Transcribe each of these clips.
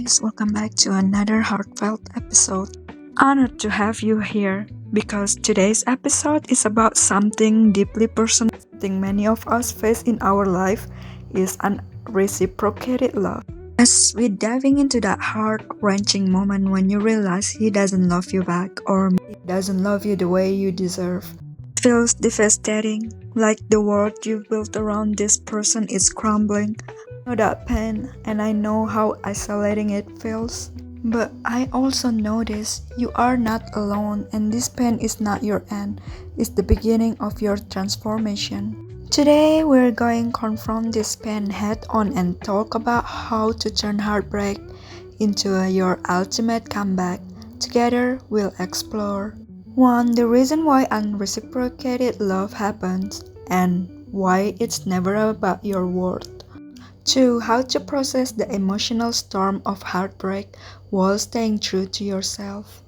guys, welcome back to another heartfelt episode. Honored to have you here because today's episode is about something deeply personal. Something many of us face in our life is unreciprocated love. As we're diving into that heart-wrenching moment when you realize he doesn't love you back or he doesn't love you the way you deserve. It feels devastating, like the world you've built around this person is crumbling. I know that pain and I know how isolating it feels. But I also know this, you are not alone and this pain is not your end, it's the beginning of your transformation. Today we're going to confront this pain head on and talk about how to turn heartbreak into your ultimate comeback. Together we'll explore 1. The reason why unreciprocated love happens and why it's never about your worth. 2. How to process the emotional storm of heartbreak while staying true to yourself.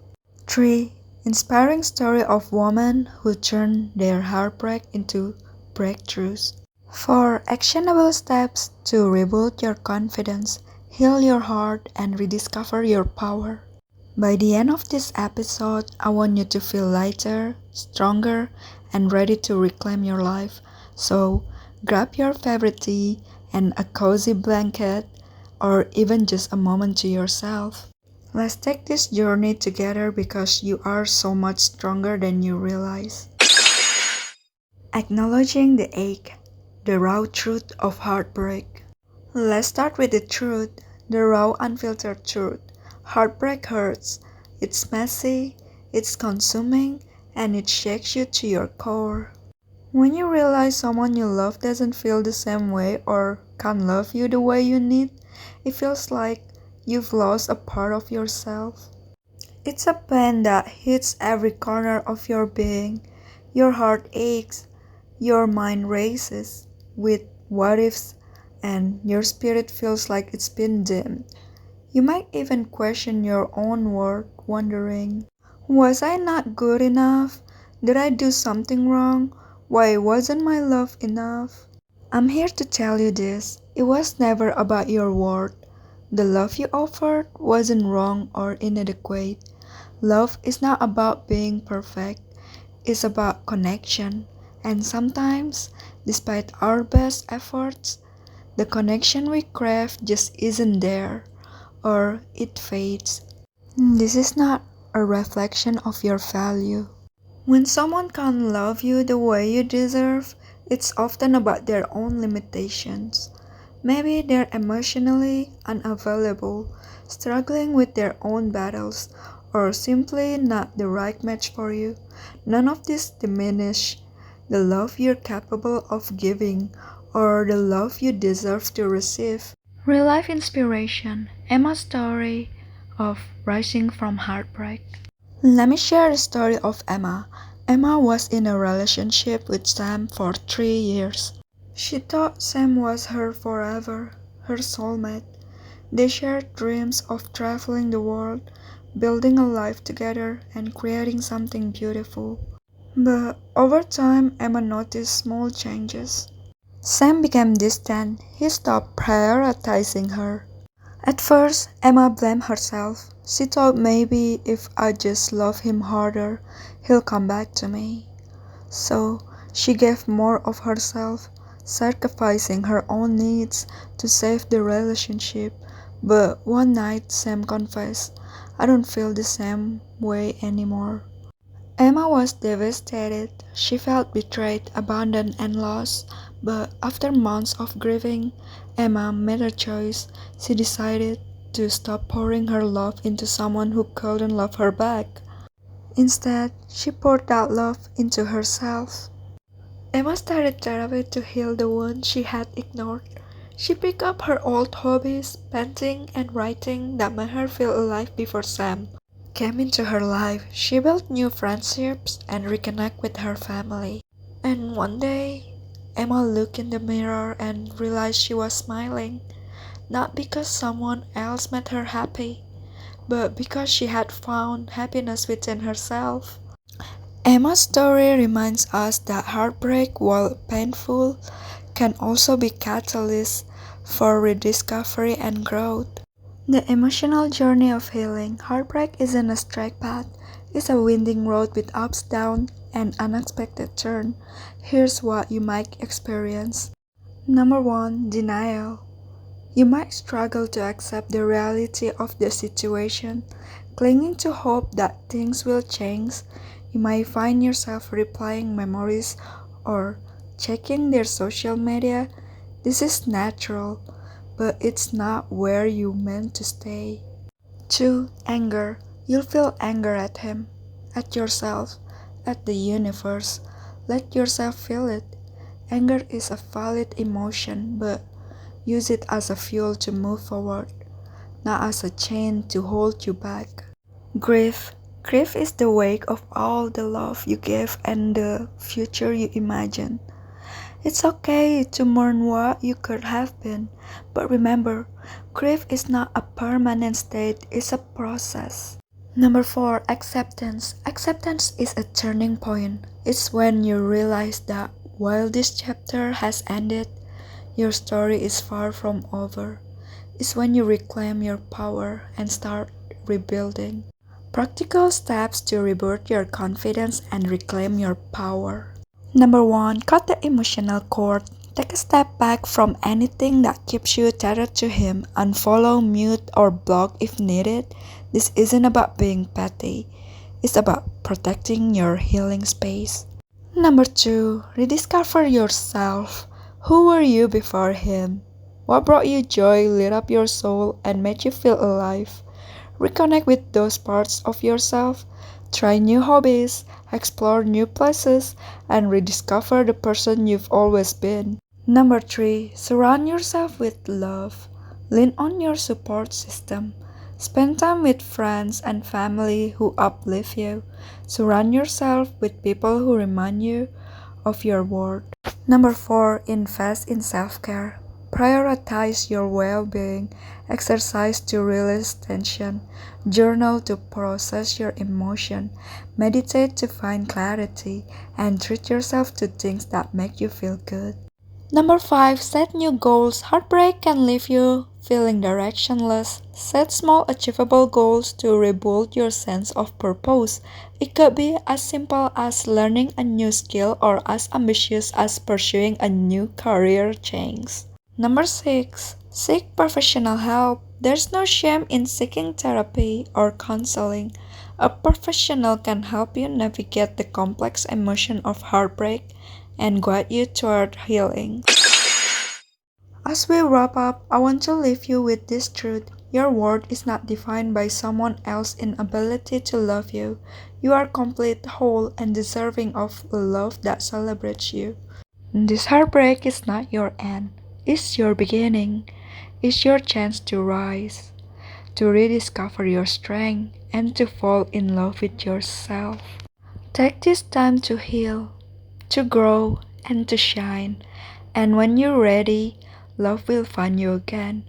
3. Inspiring story of women who turn their heartbreak into breakthroughs. 4. Actionable steps to rebuild your confidence, heal your heart, and rediscover your power. By the end of this episode, I want you to feel lighter, stronger, and ready to reclaim your life. So, grab your favorite tea and a cozy blanket, or even just a moment to yourself. Let's take this journey together because you are so much stronger than you realize. Acknowledging the ache, the raw truth of heartbreak. Let's start with the truth, the raw, unfiltered truth. Heartbreak hurts. It's messy, it's consuming, and it shakes you to your core. When you realize someone you love doesn't feel the same way or can't love you the way you need, it feels like you've lost a part of yourself. It's a pain that hits every corner of your being. Your heart aches, your mind races with what ifs, and your spirit feels like it's been dimmed. You might even question your own worth, wondering, was I not good enough? Did I do something wrong? Why wasn't my love enough? I'm here to tell you this. It was never about your worth. The love you offered wasn't wrong or inadequate. Love is not about being perfect. It's about connection. And sometimes, despite our best efforts, the connection we crave just isn't there, or it fades. This is not a reflection of your value. When someone can't love you the way you deserve, it's often about their own limitations. Maybe they're emotionally unavailable, struggling with their own battles, or simply not the right match for you. None of this diminish the love you're capable of giving or the love you deserve to receive. Real life inspiration, Emma's story of rising from heartbreak. Let me share the story of Emma. Emma was in a relationship with Sam for 3 years. She thought Sam was her forever, her soulmate. They shared dreams of traveling the world, building a life together, and creating something beautiful. But over time, Emma noticed small changes. Sam became distant. He stopped prioritizing her. At first, Emma blamed herself. She thought maybe if I just love him harder, he'll come back to me. So, she gave more of herself, sacrificing her own needs to save the relationship. But one night, Sam confessed, I don't feel the same way anymore. Emma was devastated. She felt betrayed, abandoned, and lost. But after months of grieving, Emma made a choice. She decided to stop pouring her love into someone who couldn't love her back. Instead, she poured that love into herself. Emma started therapy to heal the wound she had ignored. She picked up her old hobbies, painting and writing that made her feel alive before Sam came into her life. She built new friendships and reconnected with her family. And one day, Emma looked in the mirror and realized she was smiling, not because someone else made her happy, but because she had found happiness within herself. Emma's story reminds us that heartbreak, while painful, can also be catalyst for rediscovery and growth. The emotional journey of healing. Heartbreak isn't a straight path. It's a winding road with ups, downs, and unexpected turns. Here's what you might experience. Number 1. Denial. You might struggle to accept the reality of the situation, clinging to hope that things will change. You might find yourself replying memories or checking their social media. This is natural, but it's not where you meant to stay. 2. Anger. You'll feel anger at him, at yourself, at the universe. Let yourself feel it. Anger is a valid emotion, but use it as a fuel to move forward, not as a chain to hold you back. Grief. Grief is the wake of all the love you gave and the future you imagine. It's okay to mourn what you could have been, but remember, grief is not a permanent state, it's a process. Number 4. Acceptance. Acceptance is a turning point. It's when you realize that while this chapter has ended, your story is far from over. It's when you reclaim your power and start rebuilding. Practical steps to rebirth your confidence and reclaim your power. Number 1. Cut the emotional cord. Take a step back from anything that keeps you tethered to him. Unfollow, mute, or block if needed. This isn't about being petty. It's about protecting your healing space. Number 2. Rediscover yourself. Who were you before him? What brought you joy, lit up your soul, and made you feel alive? Reconnect with those parts of yourself. Try new hobbies, explore new places, and rediscover the person you've always been. Number 3. Surround yourself with love. Lean on your support system. Spend time with friends and family who uplift you. Surround yourself with people who remind you of your worth. Number 4. Invest in self-care. Prioritize your well-being. Exercise to release tension. Journal to process your emotion. Meditate to find clarity. And treat yourself to things that make you feel good. Number 5. Set new goals. Heartbreak can leave you feeling directionless. Set small achievable goals to rebuild your sense of purpose. It could be as simple as learning a new skill or as ambitious as pursuing a new career change. Number 6. Seek professional help. There's no shame in seeking therapy or counseling. A professional can help you navigate the complex emotion of heartbreak and guide you toward healing. As we wrap up, I want to leave you with this truth. Your worth is not defined by someone else's inability to love you. You are complete, whole, and deserving of a love that celebrates you. This heartbreak is not your end. It's your beginning. It's your chance to rise, to rediscover your strength, and to fall in love with yourself. Take this time to heal, to grow, and to shine. And when you're ready, love will find you again.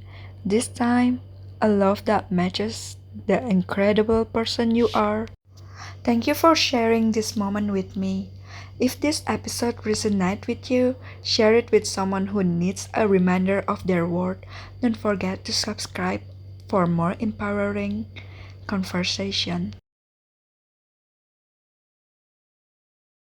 This time, a love that matches the incredible person you are. Thank you for sharing this moment with me. If this episode resonates with you, share it with someone who needs a reminder of their worth. Don't forget to subscribe for more empowering conversation.